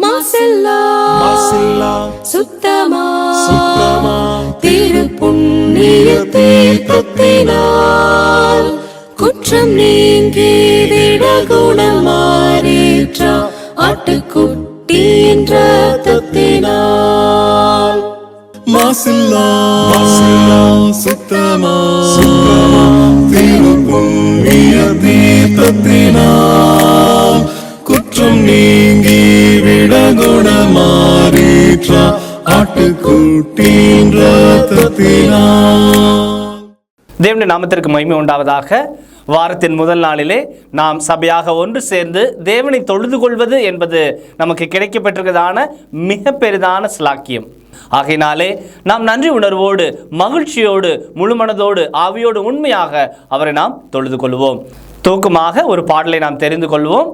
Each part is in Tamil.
மாசில்லா சுத்தமா திரு புண்ணிய தீர்த்தத்தினால் குற்றம் நீங்கி விட குணமாறேற்ற ஆட்டுக்குட்டியின் ரத்தத்தினால். மாசில்லா சுத்தமா திரு புண்ணிய தீர்த்தத்தினால் குற்றம் நீங்கி விட குணமாறேற்ற ஆட்டுக்குட்டியின் ரத்தத்தினால். தேவனுடைய நாமத்திற்கு மகிமை உண்டாவதாக. வாரத்தின் முதல் நாளிலே நாம் சபையாக ஒன்று சேர்ந்து தேவனை தொழுது கொள்வது என்பது நமக்கு கிடைக்கப்பட்டிருக்கிறதான மிக பெரிதான ஸ்லாக்கியம். ஆகையினாலே நாம் நன்றி உணர்வோடு மகிழ்ச்சியோடு முழுமனதோடு ஆவியோடு உண்மையாக அவரை நாம் தொழுது கொள்வோம். தூக்கமாக ஒரு பாடலை நாம் தெரிந்து கொள்வோம்.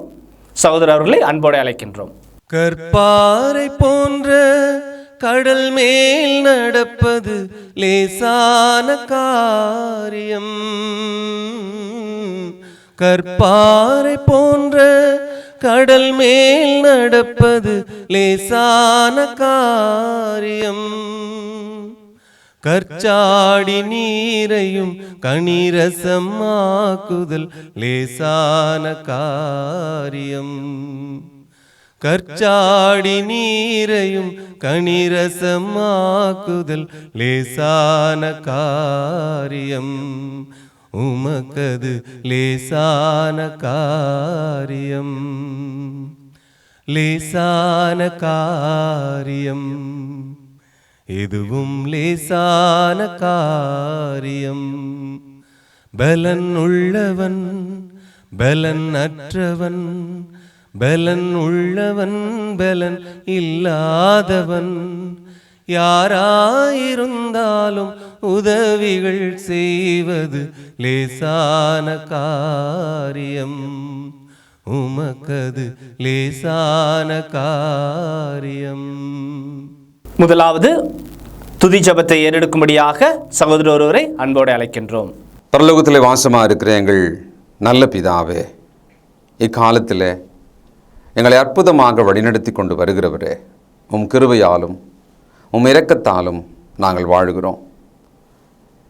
சகோதரர்களை அன்போடு அழைக்கின்றோம். கற்பாறை போன்ற கடல் மேல் நடப்பது லேசான காரியம். கற்பாறை போன்ற கடல் மேல் நடப்பது லேசான காரியம். கற்சாடி நீரையும் கனிரசமாக்குதல் லேசான காரியம். கற்சாடி நீரையும் கனிரசமாக்குதல் லேசான காரியம். உமக்கது லேசான காரியம், லேசான காரியம், எதுவும் லேசான காரியம். பலன் உள்ளவன் பலன் அற்றவன், பலன் உள்ளவன் பலன் இல்லாதவன், யாராயிருந்தாலும் உதவிகள் செய்வது லேசான காரியம். உமக்கது லேசான காரியம். முதலாவது துதி ஜெபத்தை ஏறெடுக்கும்படியாக சகோதரர் ஒருவரை அன்போடு அழைக்கின்றோம். பரலோகத்திலே வாசமாக இருக்கிற எங்கள் நல்ல பிதாவே, இக்காலத்தில் எங்களை அற்புதமாக வழிநடத்தி கொண்டு வருகிறவரே, உம் கிருபையாலும் உம் இரக்கத்தாலும் நாங்கள் வாழ்கிறோம்.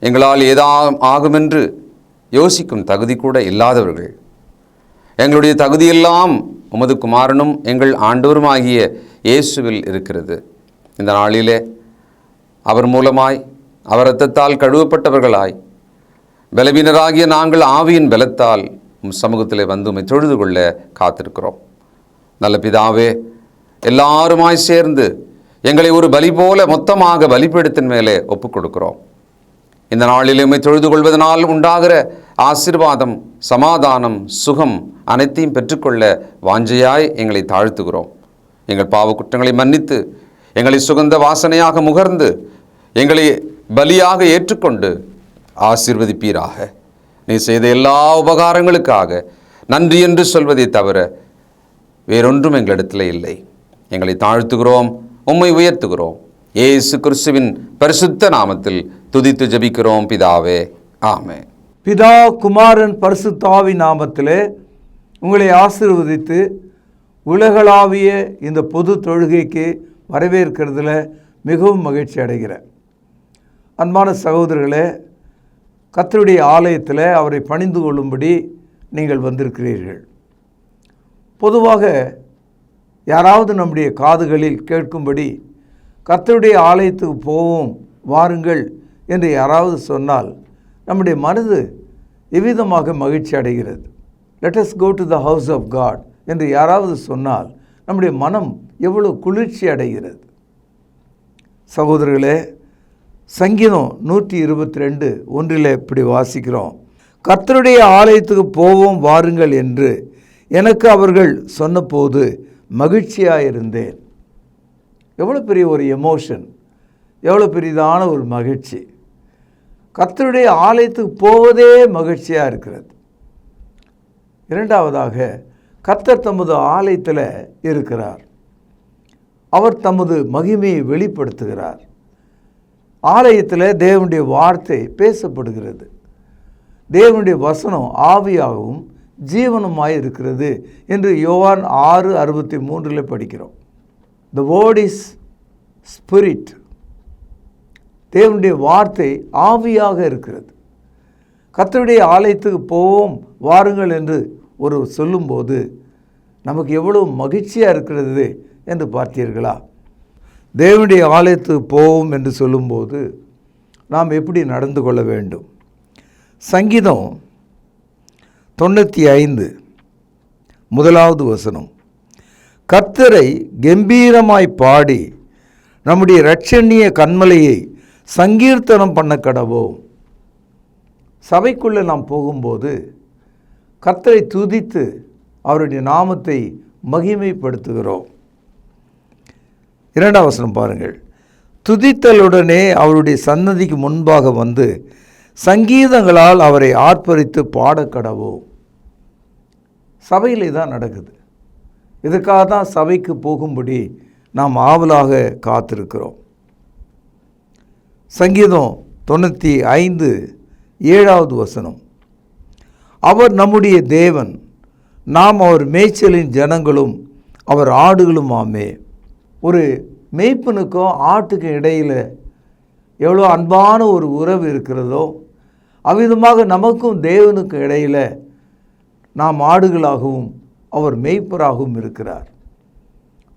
எங்களால் ஆகுமென்று யோசிக்கும் தகுதி கூட இல்லாதவர்கள், எங்களுடைய தகுதியெல்லாம் உமது குமாரனும் எங்கள் ஆண்டவருமாகிய இயேசுவில் இருக்கிறது. இந்த நாளிலே அவர் மூலமாய் அவர் இரத்தத்தால் கழுவப்பட்டவர்களாய் பலவீனராகிய நாங்கள் ஆவியின் பலத்தால் உம் சமூகத்தில் வந்து உம்மை தொழுது கொள்ள காத்திருக்கிறோம். நல்ல பிதாவே, எல்லாருமாய் சேர்ந்து எங்களை ஒரு பலி போல மொத்தமாக பலிபீடத்தின் மேலே ஒப்புக் கொடுக்கிறோம். இந்த நாளில் உம்மை தொழுது கொள்வதனால் உண்டாகிற ஆசீர்வாதம், சமாதானம், சுகம் அனைத்தையும் பெற்றுக்கொள்ள வாஞ்சையாய் எங்களை தாழ்த்துகிறோம். எங்கள் பாவ குற்றங்களை மன்னித்து எங்களை சுகந்த வாசனையாக முகர்ந்து எங்களை பலியாக ஏற்றுக்கொண்டு ஆசீர்வதிப்பீராக. நீ செய்த எல்லா உபகாரங்களுக்காக நன்றி என்று சொல்வதை தவிர வேறொன்றும் எங்களிடத்தில் இல்லை. எங்களை தாழ்த்துகிறோம், உம்மை உயர்த்துகிறோம். இயேசு கிறிஸ்துவின் பரிசுத்த நாமத்தில் துதித்து ஜெபிக்கிறோம் பிதாவே, ஆமென். பிதா, குமாரன், பரிசுத்த ஆவி நாமத்திலே உங்களை ஆசீர்வதித்து உலகளாவிய இந்த பொது தொழுகைக்கு வரவேற்கிறதுல மிகவும் மகிழ்ச்சி அடைகிறேன். அன்பான சகோதரர்களே, கர்த்தருடைய ஆலயத்தில் அவரை பணிந்து கொள்ளும்படி நீங்கள் வந்திருக்கிறீர்கள். பொதுவாக யாராவது நம்முடைய காதுகளில் கேட்கும்படி கர்த்தருடைய ஆலயத்துக்கு போவோம் வாருங்கள் என்று யாராவது சொன்னால் நம்முடைய மனது எவ்விதமாக மகிழ்ச்சி அடைகிறது. Let us go to the house of God என்று யாராவது சொன்னால் நம்முடைய மனம் எவ்வளோ குளிர்ச்சி அடைகிறது. சகோதரர்களே, சங்கீதம் 122:1 இப்படி வாசிக்கிறோம். கர்த்தருடைய ஆலயத்துக்கு போவோம் வாருங்கள் என்று எனக்கு அவர்கள் சொன்னபோது மகிழ்ச்சியாயிருந்தேன். எவ்வளோ பெரிய ஒரு எமோஷன், எவ்வளோ பெரிதான ஒரு மகிழ்ச்சி. கர்த்தருடைய ஆலயத்துக்கு போவதே மகிழ்ச்சியாக இருக்கிறது. இரண்டாவதாக, கர்த்தர் தமது ஆலயத்தில் இருக்கிறார். அவர் தமது மகிமையை வெளிப்படுத்துகிறார். ஆலயத்தில் தேவனுடைய வார்த்தை பேசப்படுகிறது. தேவனுடைய வசனம் ஆவியாகவும் ஜீவனுமாய் இருக்கிறது என்று யோவான் 6:63 படிக்கிறோம். The word is spirit. தேவனுடைய வார்த்தை ஆவியாக இருக்கிறது. கர்த்தருடைய ஆலயத்துக்கு போவோம் வாருங்கள் என்று ஒரு சொல்லும்போது நமக்கு எவ்வளவு மகிழ்ச்சியாக இருக்கிறது என்று பார்த்தீர்களா? தேவனுடைய ஆலயத்துக்கு போவோம் என்று சொல்லும்போது நாம் எப்படி நடந்து கொள்ள வேண்டும்? சங்கீதம் 95 முதலாவது வசனம், கர்த்தரை கம்பீரமாய் பாடி நம்முடைய இரட்சணிய கன்மலையை சங்கீர்த்தனம் பண்ண கடவோம். சபைக்குள்ளே நாம் போகும்போது கர்த்தரை துதித்து அவருடைய நாமத்தை மகிமைப்படுத்துகிறோம். 2ஆம் வசனம் பாருங்கள், துதித்தலுடனே அவருடைய சன்னதிக்கு முன்பாக வந்து சங்கீதங்களால் அவரை ஆர்ப்பரித்து பாடக்கடவோம். சபையிலே தான் நடக்குது. இதுக்காக தான் சபைக்கு போகும்படி நாம் ஆவலாக காத்திருக்கிறோம். சங்கீதம் 95 7ஆவது வசனம், அவர் நம்முடைய தேவன், நாம் அவர் மேய்ச்சலின் ஜனங்களும் அவர் ஆடுகளும் ஆமே. ஒரு மேய்ப்பனுக்கும் ஆட்டுக்கும் இடையில் எவ்வளோ அன்பான ஒரு உறவு இருக்கிறதோ அவ்விதமாக நமக்கும் தேவனுக்கும் இடையில் நாம் ஆடுகளாகவும் அவர் மேய்ப்பராகவும் இருக்கிறார்.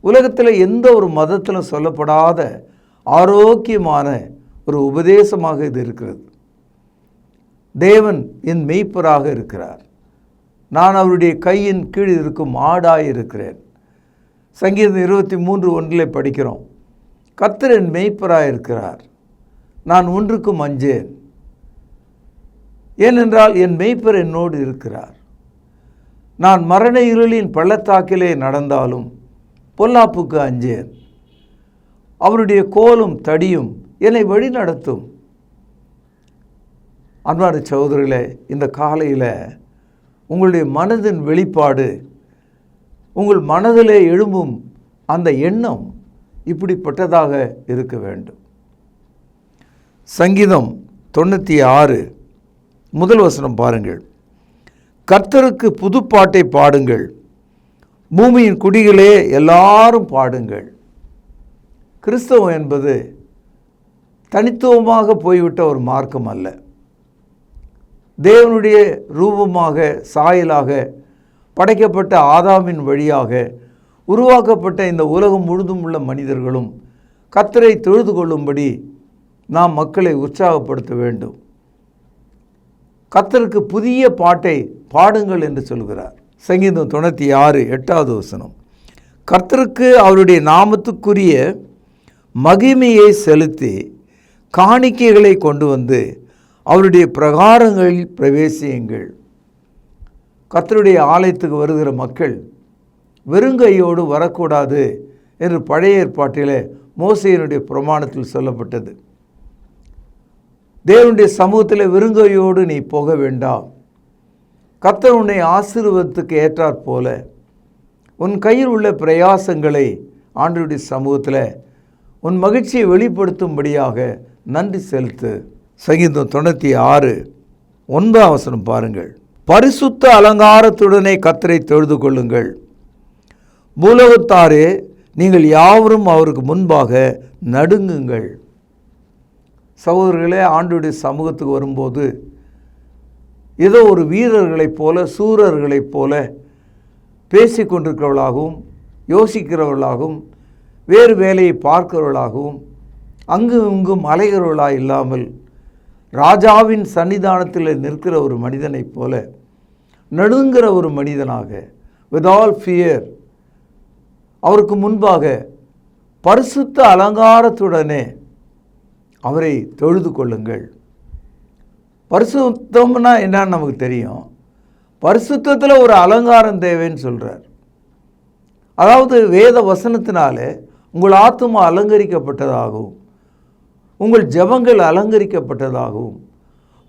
உலகத்தில் எந்த ஒரு மதத்திலும் சொல்லப்படாத ஆரோக்கியமான ஒரு உபதேசமாக இது இருக்கிறது. தேவன் என் மேய்ப்பராக இருக்கிறார், நான் அவருடைய கையின் கீழ் இருக்கும் ஆடாய் இருக்கிறேன். சங்கீதம் 23:1 படிக்கிறோம், கர்த்தர் என் மேய்ப்பராக இருக்கிறார், நான் ஒன்றுக்கும் அஞ்சேன். ஏனென்றால் என் மேய்ப்பர் என்னோடு இருக்கிறார். நான் மரண இருளின் பள்ளத்தாக்கிலே நடந்தாலும் பொல்லாப்புக்கு அஞ்சேன். அவருடைய கோலும் தடியும் என்னை வழி நடத்தும். அன்பான சகோதரர்களே, இந்த காலையில் உங்களுடைய மனதின் வெளிப்பாடு, உங்கள் மனதிலே எழும்பும் அந்த எண்ணம் இப்படிப்பட்டதாக இருக்க வேண்டும். சங்கீதம் 96 முதல் வசனம் பாருங்கள், கர்த்தருக்கு புதுப்பாட்டை பாடுங்கள், பூமியின் குடிகளே எல்லாரும் பாடுங்கள். கிறிஸ்தவம் என்பது தனித்துவமாக போய்விட்ட ஒரு மார்க்கம் அல்ல. தேவனுடைய ரூபமாக சாயலாக படைக்கப்பட்ட ஆதாமின் வழியாக உருவாக்கப்பட்ட இந்த உலகம் முழுதும் உள்ள மனிதர்களும் கர்த்தரை தொழுது கொள்ளும்படி நாம் மக்களை உற்சாகப்படுத்த வேண்டும். கர்த்தருக்கு புதிய பாட்டை பாடுங்கள் என்று சொல்கிறார். சங்கீதம் 96 8ஆவது வசனம், கர்த்தருக்கு அவருடைய நாமத்துக்குரிய மகிமையை செலுத்தி காணிக்கைகளை கொண்டு வந்து அவருடைய பிரகாரங்களில் பிரவேசியுங்கள். கர்த்தருடைய ஆலயத்துக்கு வருகிற மக்கள் வெறுங்கையோடு வரக்கூடாது என்று பழைய ஏற்பாட்டிலே மோசேயினுடைய பிரமாணத்தில் சொல்லப்பட்டது. தேவனுடைய சமூகத்தில் வெறுங்கையோடு நீ போக வேண்டாம். கர்த்தர் உன்னை ஆசீர்வாதத்துக்கு ஏற்றாற் போல உன் கையில் உள்ள பிரயாசங்களை ஆண்டவருடைய சமூகத்தில் உன் மகிழ்ச்சியை வெளிப்படுத்தும்படியாக நன்றி செலுத்து. சங்கீதம் 96 9ஆம் வசனம் பாருங்கள், பரிசுத்த அலங்காரத்துடனே கர்த்தரை தொழுது கொள்ளுங்கள், பூலோகத்தாரே நீங்கள் யாவரும் அவருக்கு முன்பாக நடுங்குங்கள். சகோதரர்களே, ஆண்டவருடைய சமூகத்துக்கு வரும்போது ஏதோ ஒரு வீரர்களைப் போல சூரர்களைப் போல பேசி கொண்டிருக்கிறவர்களாகவும் யோசிக்கிறவர்களாகவும் வேறு வேலையை பார்க்கிறவர்களாகவும் அங்கு இங்கும் அலைகிறவர்களாக இல்லாமல் ராஜாவின் சன்னிதானத்தில் நிற்கிற ஒரு மனிதனைப் போல நடுங்குகிற ஒரு மனிதனாக வித் ஆல் ஃபியர் அவருக்கு முன்பாக பரிசுத்த அலங்காரத்துடனே அவரை தொழுது கொள்ளுங்கள். பரிசுத்தம்னா என்னன்னு நமக்கு தெரியும். பரிசுத்தத்தில் ஒரு அலங்காரம் தேவைன்னு சொல்கிறார். அதாவது வேத வசனத்தினாலே உங்கள் ஆத்துமா அலங்கரிக்கப்பட்டதாகவும் உங்கள் ஜெபங்கள் அலங்கரிக்கப்பட்டதாகவும்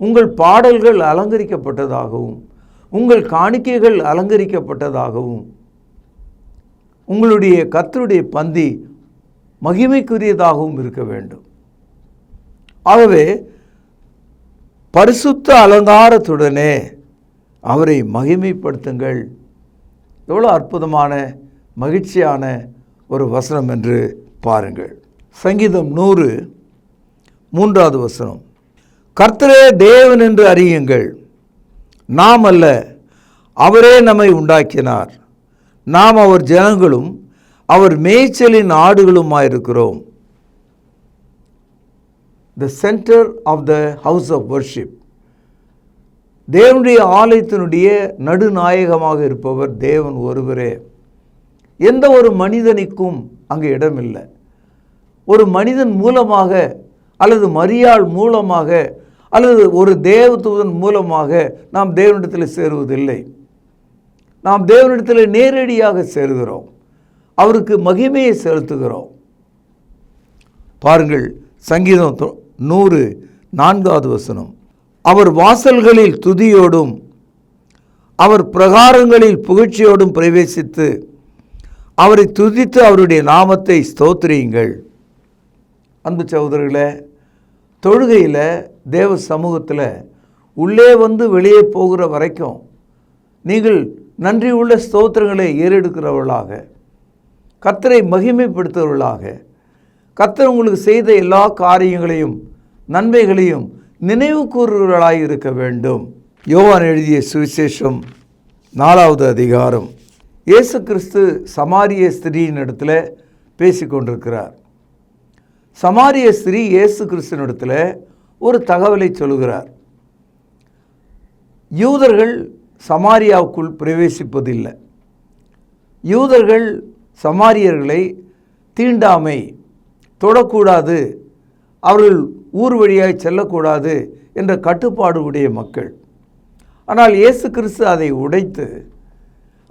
உங்கள் பாடல்கள் அலங்கரிக்கப்பட்டதாகவும் உங்கள் காணிக்கைகள் அலங்கரிக்கப்பட்டதாகவும் உங்களுடைய கர்த்தருடைய பந்தி மகிமைக்குரியதாகவும் இருக்க வேண்டும். ஆகவே பரிசுத்த அலங்காரத்துடனே அவரை மகிமைப்படுத்துங்கள். எவ்வளோ அற்புதமான மகிழ்ச்சியான ஒரு வசனம் என்று பாருங்கள். சங்கீதம் 100 3வது வசனம். கர்த்தரே தேவன் என்று அறியுங்கள், நாம் அல்ல, அவரே நம்மை உண்டாக்கினார், நாம் அவர் ஜனங்களும் அவர் மேய்ச்சலின் ஆடுகளுமாயிருக்கிறோம். The center of the house of worship, தேவனுடைய ஆலயத்தினுடைய நடுநாயகமாக இருப்பவர் தேவன் ஒருவரே. எந்த ஒரு மனிதனுக்கும் அங்கே இடமில்லை. ஒரு மனிதன் மூலமாக அல்லது மரியாள் மூலமாக அல்லது ஒரு தேவதூதன் மூலமாக நாம் தேவனிடத்தில் சேருவதில்லை. நாம் தேவனிடத்தில் நேரடியாக சேருகிறோம், அவருக்கு மகிமையை செலுத்துகிறோம். பாருங்கள், சங்கீதம் 100 4வது வசனம். அவர் வாசல்களில் துதியோடும் அவர் பிரகாரங்களில் புகழ்ச்சியோடும் பிரவேசித்து அவரை துதித்து அவருடைய நாமத்தை ஸ்தோத்திரியுங்கள். அன்பு சகோதரர்களே, தொழுகையில் தேவ சமூகத்தில் உள்ளே வந்து வெளியே போகிற வரைக்கும் நீங்கள் நன்றி உள்ள ஸ்தோத்திரங்களை ஏறெடுக்கிறவர்களாக, கர்த்தரை மகிமைப்படுத்துகிறவர்களாக, கர்த்தர் உங்களுக்கு செய்த எல்லா காரியங்களையும் நன்மைகளையும் நினைவு கூறுகிறவர்களாக இருக்க வேண்டும். யோவான் எழுதிய சுவிசேஷம் 4வது அதிகாரம். இயேசு கிறிஸ்து சமாரிய ஸ்திரீயின் இடத்துல பேசிக்கொண்டிருக்கிறார். சமாரிய ஸ்திரீ இயேசு கிறிஸ்துவினிடத்தில் ஒரு தகவலை சொல்கிறார். யூதர்கள் சமாரியாவுக்குள் பிரவேசிப்பதில்லை. யூதர்கள் சமாரியர்களை தீண்டாமை, தொடக்கூடாது, அவர்கள் ஊர் வழியாய் செல்லக்கூடாது என்ற கட்டுப்பாடு உடைய மக்கள். ஆனால் இயேசு கிறிஸ்து அதை உடைத்து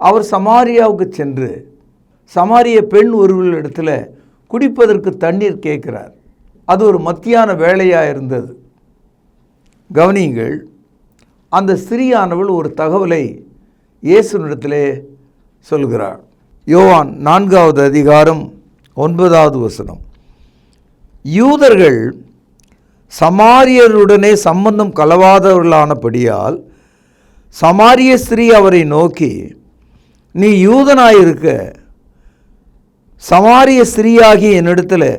அவர் சமாரியாவுக்கு சென்று சமாரிய பெண் ஒருவரிடத்தில் குடிப்பதற்கு தண்ணீர் கேட்கிறார். அது ஒரு மத்தியான வேளையாக இருந்தது. கவனியுங்கள், அந்த ஸ்திரீயானவள் ஒரு தகவலை இயேசுவினிடத்திலே சொல்கிறார். யோவான் 4வது அதிகாரம் 9வது வசனம். யூதர்கள் சமாரியருடனே சம்பந்தம் கலவாதவர்களானபடியால் சமாரிய ஸ்திரீ அவரை நோக்கி, நீ யூதனாயிருக்க சமாரிய ஸ்திரீயாகி என்னிடத்தில்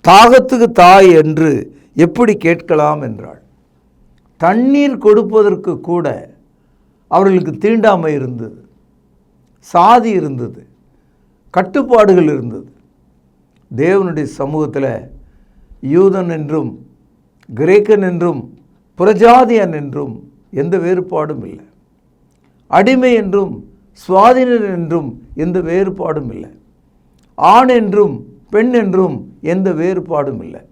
தாகத்துக்கு தாய் என்று எப்படி கேட்கலாம் என்றாள். தண்ணீர் கொடுப்பதற்கு கூட அவர்களுக்கு தீண்டாமை இருந்தது, சாதி இருந்தது, கட்டுப்பாடுகள் இருந்தது. தேவனுடைய சமூகத்தில் யூதன் என்றும் கிரேக்கன் என்றும் புறஜாதியன் என்றும் எந்த வேறுபாடும் இல்லை. அடிமை என்றும் சுவாதீனர் என்றும் எந்த வேறுபாடும் இல்லை. ஆண் என்றும் பெண் என்றும் எந்த வேறுபாடும் இல்லை.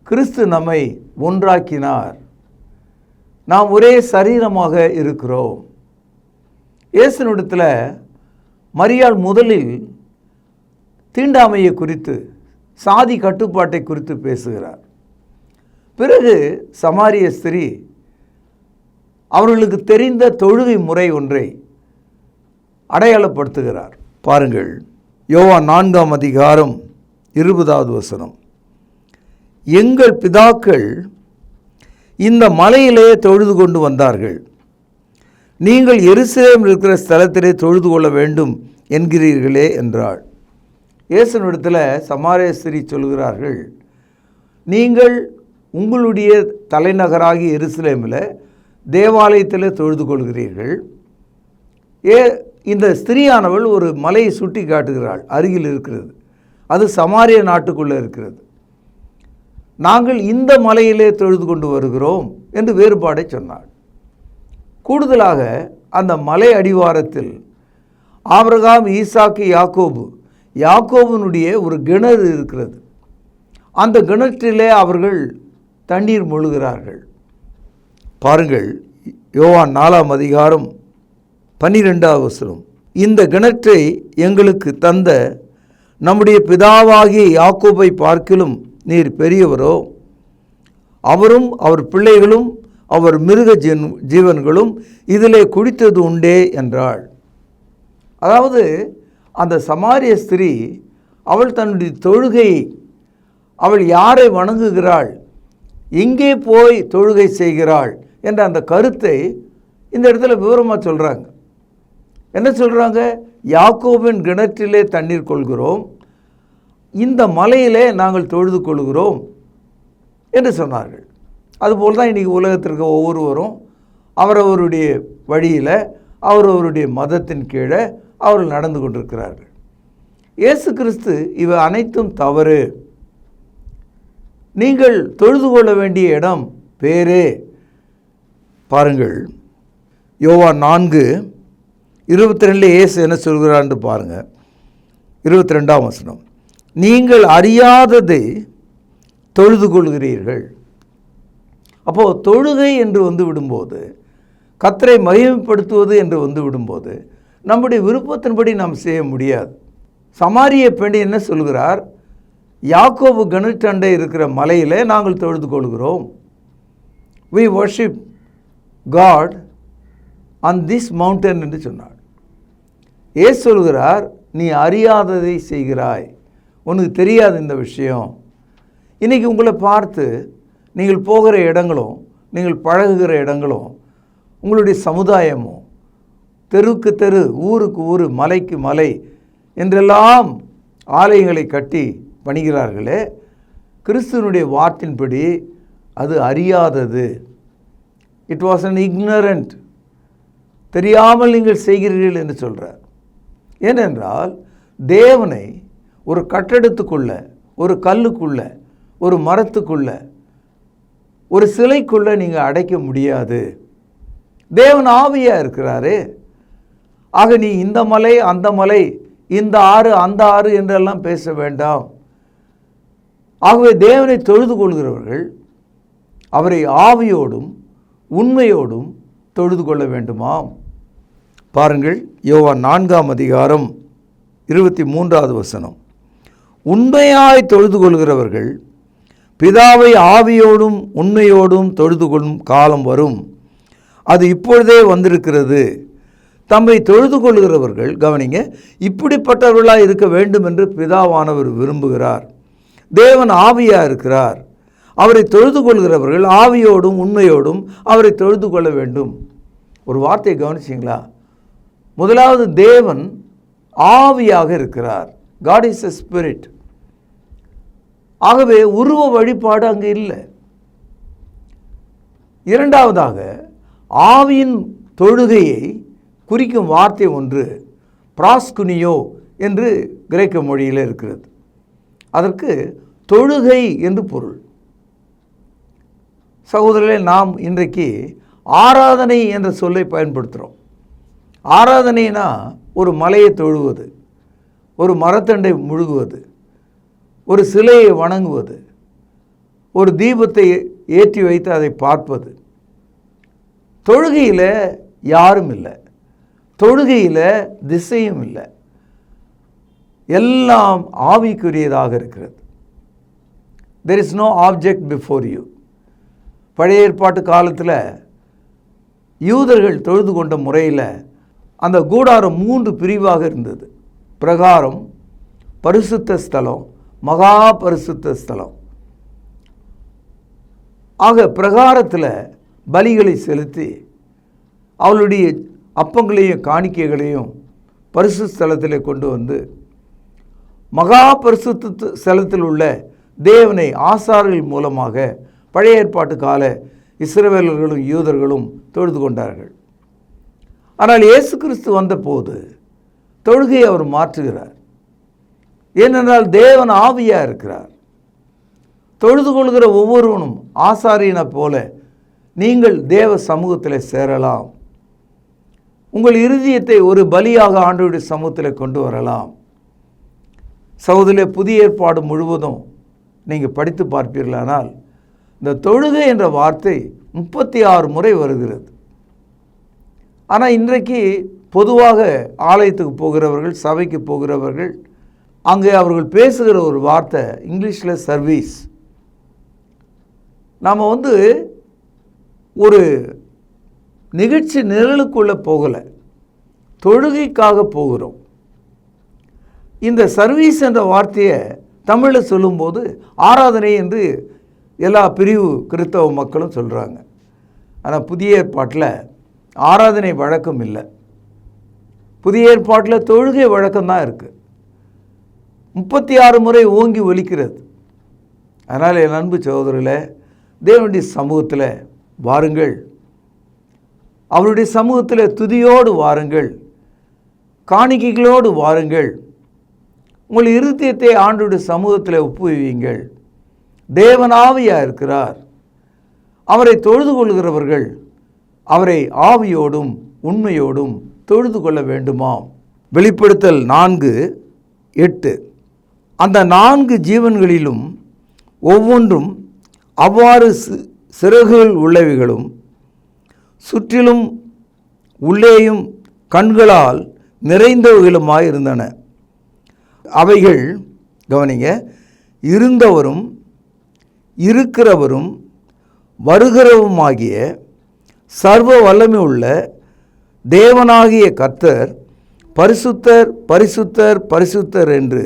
கிறிஸ்து நம்மை ஒன்றாக்கினார். நாம் ஒரே சரீரமாக இருக்கிறோம். இயேசுவினிடத்தில் மரியாள் முதலில் தீண்டாமையை குறித்து, சாதி கட்டுப்பாட்டை குறித்து பேசுகிறார். பிறகு சமாரிய ஸ்திரீ அவர்களுக்கு தெரிந்த தொழுகை முறை ஒன்றை அடையாளப்படுத்துகிறார். பாருங்கள், யோவான் 4ஆம் அதிகாரம் 20வது வசனம். எங்கள் பிதாக்கள் இந்த மலையிலே தொழுது கொண்டு வந்தார்கள், நீங்கள் எருசலேமில் இருக்கிற ஸ்தலத்திலே தொழுது கொள்ள வேண்டும் என்கிறீர்களே என்றாள். இயேசுவினிடத்தில் சமாரிய ஸ்திரீ சொல்கிறார்கள், நீங்கள் உங்களுடைய தலைநகராகிய எருசலேமில் தேவாலயத்தில் தொழுது கொள்கிறீர்கள். இந்த ஸ்திரீயானவள் ஒரு மலையை சுட்டி காட்டுகிறாள், அருகில் இருக்கிறது, அது சமாரிய நாட்டுக்குள்ளே இருக்கிறது. நாங்கள் இந்த மலையிலே தொழுது கொண்டு வருகிறோம் என்று வேறுபாடை சொன்னாள். கூடுதலாக அந்த மலை அடிவாரத்தில் ஆபிரகாம், ஈசாக்கு, யாக்கோபுனுடைய ஒரு கிணறு இருக்கிறது. அந்த கிணற்றிலே அவர்கள் தண்ணீர் மொழுகிறார்கள். பாருங்கள், யோவான் 4ஆம் அதிகாரம் 12வது வசனம். இந்த கிணற்றை எங்களுக்கு தந்த நம்முடைய பிதாவாகிய யாக்கோபை பார்க்கிலும் நீர் பெரியவரோ, அவரும் அவர் பிள்ளைகளும் அவர் மிருக ஜீவன்களும் இதிலே குடித்தது உண்டே என்றாள். அதாவது அந்த சமாரிய ஸ்திரீ அவள் தன்னுடைய தொழுகையை, அவள் யாரை வணங்குகிறாள், எங்கே போய் தொழுகை செய்கிறாள் என்ற அந்த கருத்தை இந்த இடத்துல விவரமாக சொல்கிறாங்க. என்ன சொல்கிறாங்க? யாக்கோபின் கிணற்றிலே தண்ணீர் கொள்கிறோம், இந்த மலையிலே நாங்கள் தொழுது கொள்கிறோம் என்று சொன்னார்கள். அதுபோல் தான் இன்றைக்கி உலகத்திற்கு ஒவ்வொருவரும் அவரவருடைய வழியில் அவரவருடைய மதத்தின் கீழே அவர்கள் நடந்து கொண்டிருக்கிறார்கள். இயேசு கிறிஸ்து இவை அனைத்தும் தவறு, நீங்கள் தொழுது கொள்ள வேண்டிய இடம் வேறே. பாருங்கள், யோவான் 4:22 இயேசு என்ன சொல்கிறான்னு பாருங்கள். 22ஆம் வசனம், நீங்கள் அறியாததை தொழுது கொள்கிறீர்கள். அப்போது தொழுகை என்று வந்து விடும்போது, கர்த்தரை மகிமைப்படுத்துவது என்று வந்து விடும்போது நம்முடைய விருப்பத்தின்படி நாம் செய்ய முடியாது. சமாரிய பெண் என்ன சொல்கிறார்? யாக்கோபு கிணற்றண்டை இருக்கிற மலையிலே நாங்கள் தொழுது கொள்கிறோம். we worship God on this mountain என்று சொன்னார். ஏசு சொல்கிறார், நீ அறியாததை செய்கிறாய், உனக்கு தெரியாது இந்த விஷயம். இன்றைக்கி உங்களை பார்த்து நீங்கள் போகிற இடங்களும் நீங்கள் பழகுகிற இடங்களும் உங்களுடைய சமுதாயமும் தெருவுக்கு தெரு, ஊருக்கு ஊர், மலைக்கு மலை என்றெல்லாம் ஆலயங்களை கட்டி பணிகிறார்களே, கிறிஸ்துவனுடைய வார்த்தையின்படி அது அறியாதது. இட் வாஸ் அன் இக்னரண்ட், தெரியாமல் நீங்கள் செய்கிறீர்கள் என்று சொல்கிறார். ஏனென்றால் தேவனை ஒரு கட்டடத்துக்குள்ள, ஒரு கல்லுக்குள்ள, ஒரு மரத்துக்குள்ள, ஒரு சிலைக்குள்ளே நீங்கள் அடைக்க முடியாது. தேவன் ஆவியாக இருக்கிறாரே. ஆக நீ இந்த மலை அந்த மலை, இந்த ஆறு அந்த ஆறு என்றெல்லாம் பேச வேண்டாம். ஆகவே தேவனை தொழுது கொள்கிறவர்கள் அவரை ஆவியோடும் உண்மையோடும் தொழுது கொள்ள வேண்டுமாம். பாருங்கள், யோவான் 4:23 வசனம், உண்மையாய் தொழுது கொள்கிறவர்கள் பிதாவை ஆவியோடும் உண்மையோடும் தொழுது கொள்ளும் காலம் வரும், அது இப்பொழுதே வந்திருக்கிறது. தம்மை தொழுது கொள்கிறவர்கள், கவனிங்க, இப்படிப்பட்டவர்களாக இருக்க வேண்டும் என்று பிதாவானவர் விரும்புகிறார். தேவன் ஆவியாக இருக்கிறார். அவரை தொழுது கொள்கிறவர்கள் ஆவியோடும் உண்மையோடும் அவரை தொழுது கொள்ள வேண்டும். ஒரு வார்த்தையை கவனிச்சிங்களா? முதலாவது, தேவன் ஆவியாக இருக்கிறார். God is a spirit. ஆகவே உருவ வழிபாடு அங்கு இல்லை. இரண்டாவதாக, ஆவியின் தொழுகையை குறிக்கும் வார்த்தை ஒன்று பிராஸ்குனியோ என்று கிரேக்க மொழியில் இருக்கிறது. அதற்கு தொழுகை என்று பொருள். சகோதரர்களே, நாம் இன்றைக்கு ஆராதனை என்ற சொல்லை பயன்படுத்துகிறோம். ஆராதனைனா ஒரு மலையை தொழுவது, ஒரு மரத்தண்டை முழுகுவது, ஒரு சிலையை வணங்குவது, ஒரு தீபத்தை ஏற்றி வைத்து அதை பார்ப்பது. தொழுகையில் யாரும் இல்லை, தொழுகையில் திசையும் இல்லை, எல்லாம் ஆவிக்குரியதாக இருக்கிறது. there is no object before you. பழைய ஏற்பாட்டு காலத்தில் யூதர்கள் தொழுது கொண்ட முறையில் அந்த கூடாரம் 3 பிரிவாக இருந்தது. பிரகாரம், பரிசுத்த ஸ்தலம், மகா பரிசுத்த ஸ்தலம். ஆக பிரகாரத்தில் பலிகளை செலுத்தி அவளுடைய அப்பங்களையும் காணிக்கைகளையும் பரிசுத்த ஸ்தலத்தில் கொண்டு வந்து மகா பரிசுத்த ஸ்தலத்தில் உள்ள தேவனை ஆசாரிகள் மூலமாக பழைய ஏற்பாட்டு கால இஸ்ரவேலர்களும் யூதர்களும் தொழுது கொண்டார்கள். ஆனால் இயேசு கிறிஸ்து வந்தபோது தொழுகையை அவர் மாற்றுகிறார். ஏனென்றால் தேவன் ஆவியாக இருக்கிறார். தொழுது கொள்கிற ஒவ்வொருவனும் ஆசாரியனை போல நீங்கள் தேவ சமூகத்தில் சேரலாம். உங்கள் இருதயத்தை ஒரு பலியாக ஆண்டவருடைய சமூகத்தில் கொண்டு வரலாம். சகோதரர்களே, புதிய ஏற்பாடு முழுவதும் நீங்கள் படித்து பார்ப்பீர்களானால் இந்த தொழுகை என்ற வார்த்தை 36 முறை வருகிறது. ஆனால் இன்றைக்கு பொதுவாக ஆலயத்துக்கு போகிறவர்கள், சபைக்கு போகிறவர்கள், அங்கே அவர்கள் பேசுகிற ஒரு வார்த்தை இங்கிலீஷில் சர்வீஸ். நாம் ஒரு நிகழ்ச்சி நிரலுக்குள்ளே போகலை, தொழுகைக்காக போகிறோம். இந்த சர்வீஸ் என்ற வார்த்தையை தமிழில் சொல்லும்போது ஆராதனை என்று எல்லா பிரிவு கிறிஸ்தவ மக்களும் சொல்கிறாங்க. ஆனால் புதிய ஏற்பாட்டில் ஆராதனை வழக்கம் இல்லை. புதிய ஏற்பாட்டில் தொழுகை வழக்கம்தான் இருக்குது. 36 முறை ஓங்கி ஒலிக்கிறது. அதனால் என் அன்பு சகோதரர்களே, தேவனுடைய சமூகத்தில் வாருங்கள், அவருடைய சமூகத்தில் துதியோடு வாருங்கள், காணிக்கைகளோடு வாருங்கள், உங்கள் இருதயத்தை ஆண்டவருடைய சமூகத்தில் ஒப்புவியுங்கள். தேவன் ஆவியாக இருக்கிறார். அவரை தொழுது கொள்கிறவர்கள் அவரை ஆவியோடும் உண்மையோடும் தொழுது கொள்ள வேண்டுமாம். வெளிப்படுத்தல் 4:8. அந்த 4 ஜீவன்களிலும் ஒவ்வொன்றும் அவ்வாறு சிறகுகள் உள்ளவைகளும் சுற்றிலும் உள்ளேயும் கண்களால் நிறைந்தவைகளுமாயிருந்தன. அவைகள், கவனிங்க, இருந்தவரும் இருக்கிறவரும் வருகிறவுமாகிய சர்வ வல்லமை உள்ள தேவனாகிய கர்த்தர் பரிசுத்தர் பரிசுத்தர் பரிசுத்தர் என்று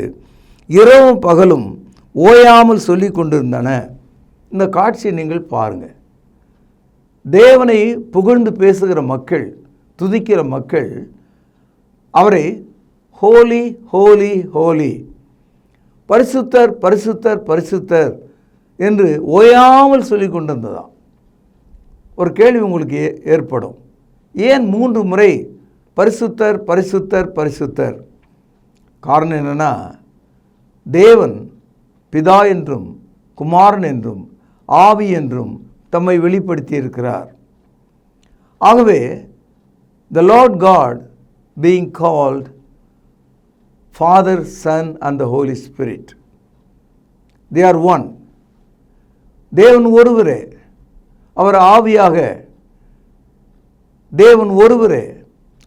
இரவும் பகலும் ஓயாமல் சொல்லி கொண்டிருந்தன. இந்த காட்சியை நீங்கள் பாருங்கள். தேவனை புகழ்ந்து பேசுகிற மக்கள், துதிக்கிற மக்கள் அவரை ஹோலி ஹோலி ஹோலி, பரிசுத்தர் பரிசுத்தர் பரிசுத்தர் என்று ஓயாமல் சொல்லி கொண்டிருந்ததாம். ஒரு கேள்வி உங்களுக்கு ஏற்படும், ஏன் 3 முறை பரிசுத்தர் பரிசுத்தர் பரிசுத்தர்? காரணம் என்னென்னா, தேவன் பிதா என்றும் குமாரன் என்றும் ஆவி என்றும் தம்மை வெளிப்படுத்தி இருக்கிறார். ஆகவே the Lord God being called Father, Son and the Holy Spirit, they are one. தேவன் ஒருவரே, அவர் ஆவியாக, தேவன் ஒருவரே,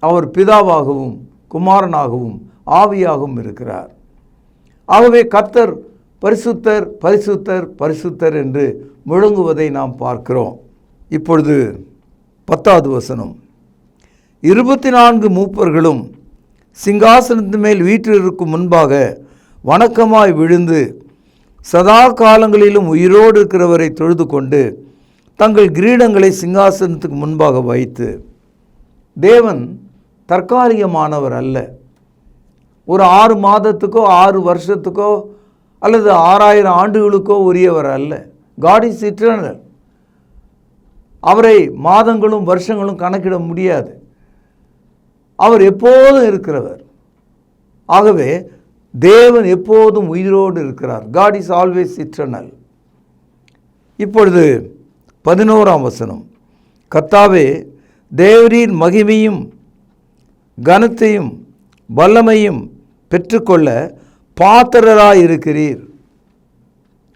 அவர் பிதாவாகவும் குமாரனாகவும் ஆவியாகவும் இருக்கிறார். ஆகவே கர்த்தர் பரிசுத்தர் பரிசுத்தர் பரிசுத்தர் என்று முழங்குவதை நாம் பார்க்கிறோம். இப்பொழுது 10வது வசனம். 24 மூப்பர்களும் சிங்காசனத்து மேல் வீற்றிருக்கும் முன்பாக வணக்கமாய் விழுந்து சதா காலங்களிலும் உயிரோடு இருக்கிறவரை தொழுது கொண்டு தங்கள் கிரீடங்களை சிங்காசனத்துக்கு முன்பாக வைத்து. தேவன் தற்காலிகமானவர் அல்ல. ஒரு 6 மாதத்துக்கோ 6 வருஷத்துக்கோ அல்லது 6000 ஆண்டுகளுக்கோ உரியவர் அல்ல. God is eternal. அவரை மாதங்களும் வருஷங்களும் கணக்கிட முடியாது. அவர் எப்போதும் இருக்கிறவர். ஆகவே தேவன் எப்போதும் உயிரோடு இருக்கிறார். God is always eternal. இப்பொழுது 11ஆம் வசனம். கர்த்தாவே, தேவரீர் மகிமையும் கனத்தையும் வல்லமையும் பெற்றுக்கொள்ள பாத்திரராயிருக்கிறீர்.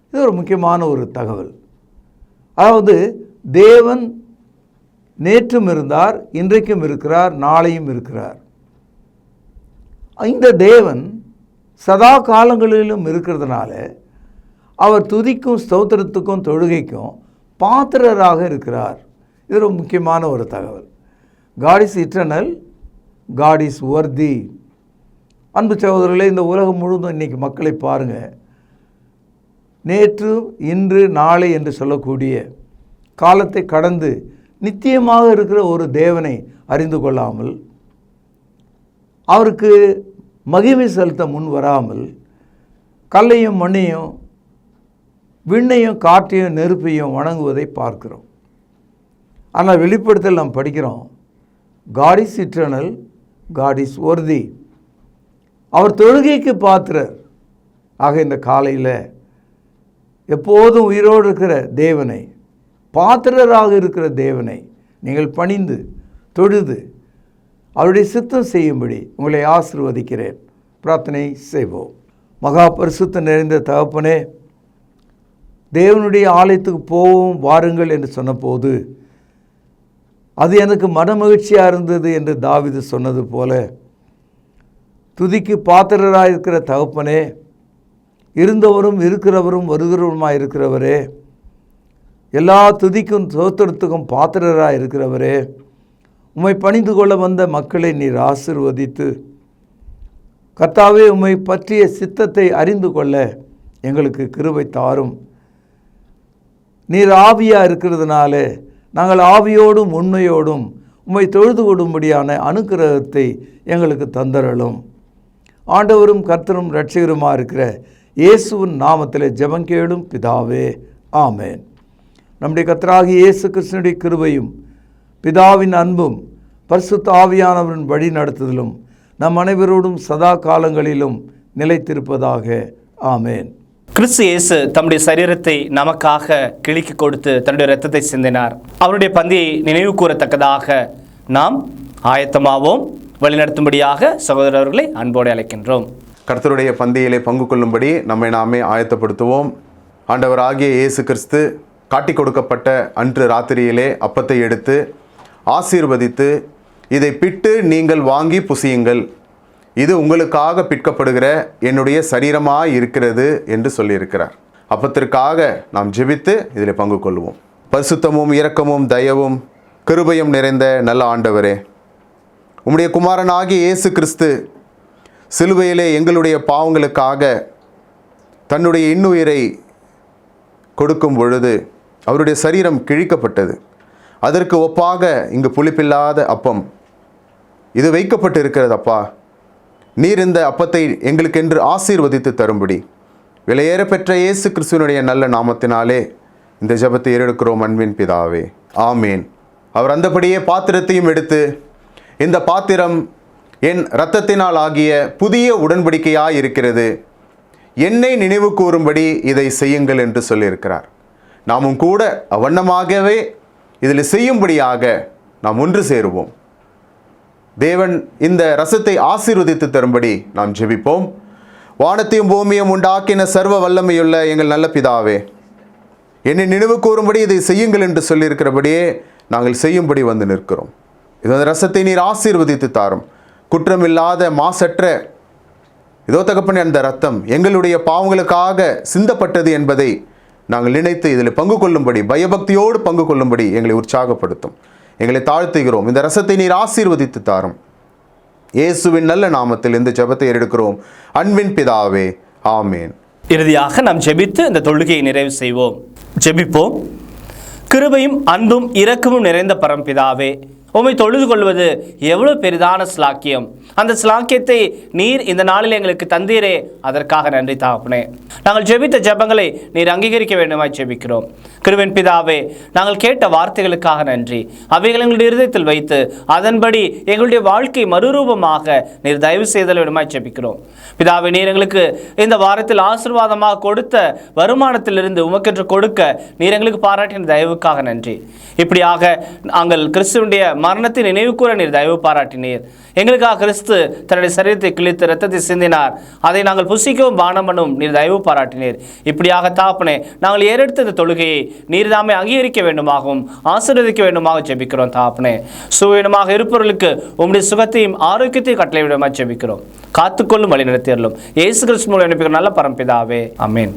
இது ஒரு முக்கியமான ஒரு தகவல். அதாவது தேவன் நேற்றும் இருந்தார், இன்றைக்கும் இருக்கிறார், நாளையும் இருக்கிறார். இந்த தேவன் சதா காலங்களிலும் இருக்கிறதுனால அவர் துதிக்கும் ஸ்தோத்திரத்துக்கும் தொழுகைக்கும் பாத்திரராக இருக்கிறார். இது ஒரு முக்கியமான ஒரு தகவல். God is eternal, God is worthy. அன்பு சகோதரர்களே, இந்த உலகம் முழுவதும் இன்றைக்கி மக்களை பாருங்கள். நேற்று இன்று நாளை என்று சொல்லக்கூடிய காலத்தை கடந்து நித்தியமாக இருக்கிற ஒரு தேவனை அறிந்து கொள்ளாமல், அவருக்கு மகிமை செலுத்த முன் வராமல், கல்லையும் மண்ணையும் விண்ணையும் காற்றையும் நெருப்பையும் வணங்குவதை பார்க்கிறோம். ஆனால் வெளிப்படுத்தல் நாம் படிக்கிறோம், God is eternal, God is worthy. அவர் தொழுகைக்கு பாத்திரர். ஆக இந்த காலையில் எப்போதும் உயிரோடு இருக்கிற தேவனை, பாத்திரராக இருக்கிற தேவனை நீங்கள் பணிந்து தொழுது அவருடைய சித்தம் செய்யும்படி உங்களை ஆசீர்வதிக்கிறேன். பிரார்த்தனை செய்வோம். மகா பரிசுத்த நிறைந்த தகப்பனே, தேவனுடைய ஆலயத்துக்கு போவோம் வாருங்கள் என்று சொன்னபோது அது எனக்கு மனமகிழ்ச்சியாக இருந்தது என்று தாவீது சொன்னது போல, துதிக்கு பாத்திரராக இருக்கிற தகப்பனே, இருந்தவரும் இருக்கிறவரும் வருகிறவருமாய் இருக்கிறவரே, எல்லா துதிக்கும் ஸ்தோத்திரத்துக்கும் பாத்திரராக இருக்கிறவரே, உம்மை பணிந்து கொள்ள வந்த மக்களை நீர் ஆசீர்வதித்து, கர்த்தாவே, உம்மை பற்றிய சித்தத்தை அறிந்து கொள்ள எங்களுக்கு கிருபை தாரும். நீர் ஆவியாக இருக்கிறதுனால நாங்கள் ஆவியோடும் உண்மையோடும் உம்மை தொழுது கொள்ளும்படியான அனுக்கிரகத்தை எங்களுக்கு தந்தரலும். ஆண்டவரும் கர்த்தரும் இரட்சகருமாக இருக்கிற இயேசுவின் நாமத்தில் ஜெபங்கேளும் பிதாவே, ஆமேன். நம்முடைய கர்த்தராகிய இயேசு கிறிஸ்துவினுடைய கிருபையும் பிதாவின் அன்பும் பரிசுத்த ஆவியானவரின் வழி நடத்துதலும் நம் அனைவரோடும் சதா காலங்களிலும் நிலைத்திருப்பதாக, ஆமேன். கிறிஸ்து இயேசு தம்முடைய சரீரத்தை நமக்காக கிழிக்கு கொடுத்து தன்னுடைய இரத்தத்தை சிந்தினார். அவருடைய பந்தியை நினைவு கூறத்தக்கதாக நாம் ஆயத்தமாவோம். வழிநடத்தும்படியாக சகோதரர்களை அன்போடு அழைக்கின்றோம். கர்த்தருடைய பந்தியிலே பங்கு கொள்ளும்படி நம்மை நாமே ஆயத்தப்படுத்துவோம். ஆண்டவராகிய இயேசு கிறிஸ்து காட்டிக் கொடுக்கப்பட்ட அன்று ராத்திரியிலே அப்பத்தை எடுத்து ஆசீர்வதித்து, இதை பிட்டு நீங்கள் வாங்கி புசியுங்கள், இது உங்களுக்காக பிற்கப்படுகிற என்னுடைய சரீரமாய் இருக்கிறது என்று சொல்லியிருக்கிறார். அப்பத்திற்காக நாம் ஜெபித்து இதில் பங்கு கொள்வோம். பரிசுத்தமும் இரக்கமும் தயவும் கிருபையும் நிறைந்த நல்ல ஆண்டவரே, உம்முடைய குமாரனாகிய இயேசு கிறிஸ்து சிலுவையிலே எங்களுடைய பாவங்களுக்காக தன்னுடைய இன்னுயிரை கொடுக்கும் பொழுது அவருடைய சரீரம் கிழிக்கப்பட்டது. அதற்கு ஒப்பாக இங்கு புளிப்பில்லாத அப்பம் இது வைக்கப்பட்டு இருக்கிறது. அப்பா, நீர் இந்த அப்பத்தை எங்களுக்கென்று ஆசீர்வதித்து தரும்படி விலையேற பெற்ற இயேசு கிறிஸ்துவனுடைய நல்ல நாமத்தினாலே இந்த ஜெபத்தை ஏறெடுக்கிறோம் அன்பின் பிதாவே, ஆமேன். அவர் அந்தபடியே பாத்திரத்தையும் எடுத்து, இந்த பாத்திரம் என் இரத்தத்தினால் ஆகிய புதிய உடன்படிக்கையாய் இருக்கிறது, என்னை நினைவு கூறும்படி இதை செய்யுங்கள் என்று சொல்லியிருக்கிறார். நாமும் கூட அவ்வண்ணமாகவே இதில் செய்யும்படியாக நாம் ஒன்று சேருவோம். தேவன் இந்த ரசத்தை ஆசீர்வதித்து தரும்படி நாம் ஜெபிப்போம். வானத்தையும் பூமியும் உண்டாக்கின சர்வ வல்லமையுள்ள எங்கள் நல்ல பிதாவே, என்னை நினைவு கூறும்படி இதை செய்யுங்கள் என்று சொல்லியிருக்கிறபடியே நாங்கள் செய்யும்படி வந்து நிற்கிறோம். இந்த ரசத்தை நீர் ஆசீர்வதித்து தாரும். குற்றமில்லாத மாசற்ற இதோ தகப்பனே, அந்த ரத்தம் எங்களுடைய பாவங்களுக்காக சிந்தப்பட்டது என்பதை நாங்கள் நினைத்து இதில் பங்கு கொள்ளும்படி, பயபக்தியோடு பங்கு கொள்ளும்படி எங்களை உற்சாகப்படுத்தும். எங்களை தாழ்த்துகிறோம். இந்த ரசத்தை நீர் ஆசீர்வதித்து தாரும். இயேசுவின் நல்ல நாமத்தில் இந்த ஜெபத்தை எடுக்கிறோம் அன்பின் பிதாவே, ஆமேன். இறுதியாக நாம் ஜெபித்து இந்த தொழுகையை நிறைவு செய்வோம். ஜெபிப்போம். கிருபையும் அன்பும் இரக்கமும் நிறைந்த பரம்பிதாவே, உம்மை தொழுது கொள்வது எவ்வளவு பெரிதான ஸ்லாக்கியம். அந்த ஸ்லாக்கியத்தை நீர் இந்த நாளில் எங்களுக்கு தந்தீரே, அதற்காக நன்றி தகப்பனே. நாங்கள் ஜெபித்த ஜெபங்களை நீர் அங்கீகரிக்க வேண்டுமாய் ஜெபிக்கிறோம். கிருபையின் பிதாவே, நாங்கள் கேட்ட வார்த்தைகளுக்காக நன்றி. அவைகள் எங்களுடைய இருதயத்தில் வைத்து அதன்படி எங்களுடைய வாழ்க்கை மறுரூபமாக நீர் தயவு செய்தல் வேண்டுமாய் ஜெபிக்கிறோம். பிதாவே, நீர் எங்களுக்கு இந்த வாரத்தில் ஆசீர்வாதமாக கொடுத்த வருமானத்திலிருந்து உமக்கென்று கொடுக்க நீர் எங்களுக்கு பாராட்டின தயவுக்காக நன்றி. இப்படியாக நாங்கள் கிறிஸ்துவனுடைய மரணத்தை நினைவு கூற நீர் தயவு பாராட்டினீர். எங்களுக்காக கிறிஸ்து தன்னுடைய சரீரத்தை கிழித்து இரத்தத்தை சிந்தினார். அதை நாங்கள் புசிக்கவும் பானம் பண்ணவும் நீர் தயவு பாராட்டினீர். இப்படியாக தாப்பனே, நாங்கள் ஏறெடுத்த இந்த தொழுகையை நீர் தாமே அங்கீகரிக்க வேண்டுமாகவும் ஆசீர்வதிக்க வேண்டுமாக ஜெபிக்கிறோம். தாப்பனே, சுவீனமாக இருப்பவர்களுக்கு உம்முடைய சுகத்தையும் ஆரோக்கியத்தையும் கட்டளை விடமாக ஜெபிக்கிறோம். காத்துக்கொள்ளும் வழி நடத்தியறலும் இயேசு கிறிஸ்து மூலம் அனுப்புகிற நல்ல பரம்பிதாவே, ஆமேன்.